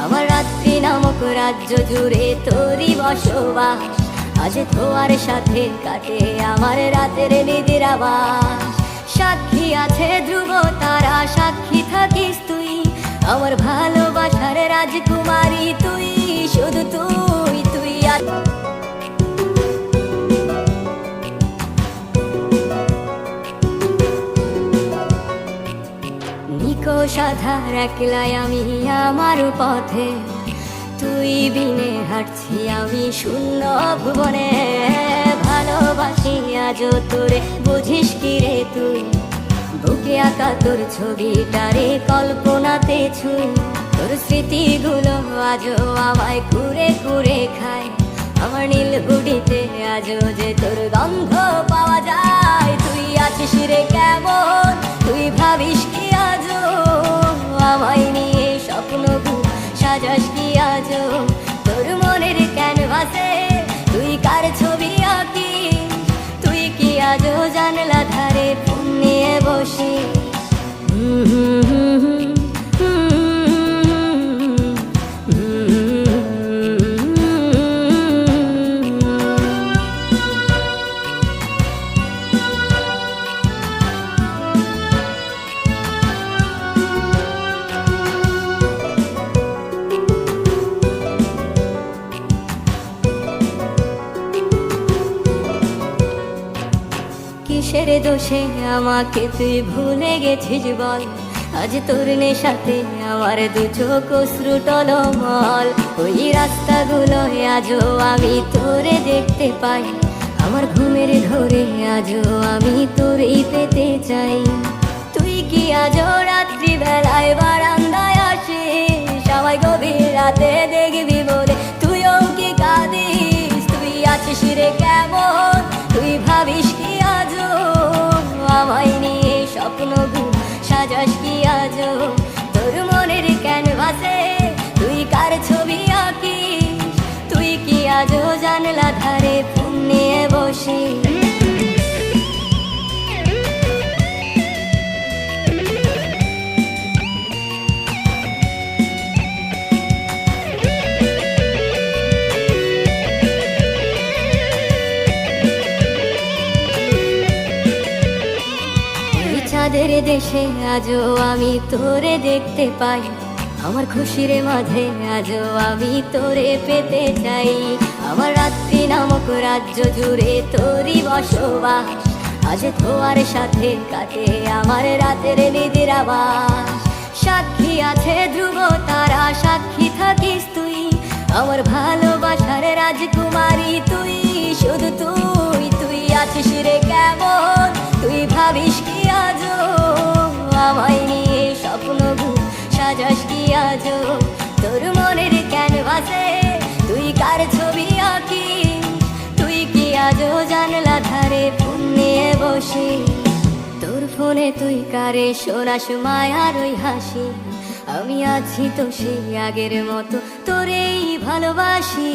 আমার রাত্রি নামক রাজ্য জুড়ে তোরই বসবাস। আজ তোমার সাথে কাটে আমার রাতের নিদ্রাবাস। সাক্ষী আছে ধ্রুব তারা, সাক্ষী থাকিস তুই, আমার ভালোবাসার রাজকুমারী তুই, শুধু তুই তুই। নিকষ আধার একলাই আমি আমার পথে, তুই বিনে হাঁটছি আমি শূন্য ভুবনে। ভালোবাসি আজ তোরে, বুঝিস কি রে তুই, বুকে আঁকা তোর ছবিটারে কল্পনাতে ছুঁই। তোর স্মৃতিগুলো আজও আমায় কুরে কুরে খায়, আমার নীল হুডিতে আজও যে তোর গন্ধ পাওয়া যায়। তুই আছিস রে কেমন, তুই ভাবিস কি আজও আমায় নিয়ে স্বপ্ন সাজাস কি আজও তোর মনের ক্যানভাসে, তুই কার ছবি আঁকি, তুই কি আজও জানলা ধারে ফোন নিয়ে বসি। কিসের দোষে আমাকে তুই ভুলে গেছিস বল, আজ তোর নেশাতে আমার দু চোখ অশ্রু টলমল। ওই রাস্তাগুলো আজও আমি তোরে দেখতে পাই, আমার ঘুমের ঘরে আজও আমি তোরেই পেতে চাই। তুই কি আজও রাত্রিবেলায় বারান্দায় আসিস, সবাই গভীর রাতে দেখবি বলে তুইও কি কাঁদিস। তুই আছিস রে কেমন, তুই ভাবিস কি আজও আমায় নিয়ে স্বপ্ন সাজাস কি আজও তোর মনের ক্যানভাসে, তুই কার ছবি আঁকিস, তুই কি আজও জানলা ধারে ফোন নিয়ে বসিস। চাঁদের দেশে আজও আমি তোরে দেখতে পাই, আমার খুশির মাঝে আজও আমি তোরে পেতে চাই। আমার রাত্রি নামক রাজ্য জুড়ে তোরই বসবাস, আজ তোমার সাথে কাটে আমার রাতের নিদ্রাবাস। সাক্ষী আছে ধ্রুব তারা, সাক্ষী থাকিস তুই, আমার ভালোবাসার রাজকুমারী তুই, শুধু তুই তুই। আছিস রে কেমন, তুই ভাবিস কি আজও আমায় নিয়ে স্বপ্ন সাজাস কি আজও তোর মনের ক্যানভাসে, তুই কার ছবি আঁকিস, তুই কি আজও জানলা ধারে ফোন নিয়ে বসি। তোর ফোনে তুই কারে শোনাস মায়ার ওই হাসি, আমি আছি তো সেই আগের মতো তোরেই ভালোবাসি।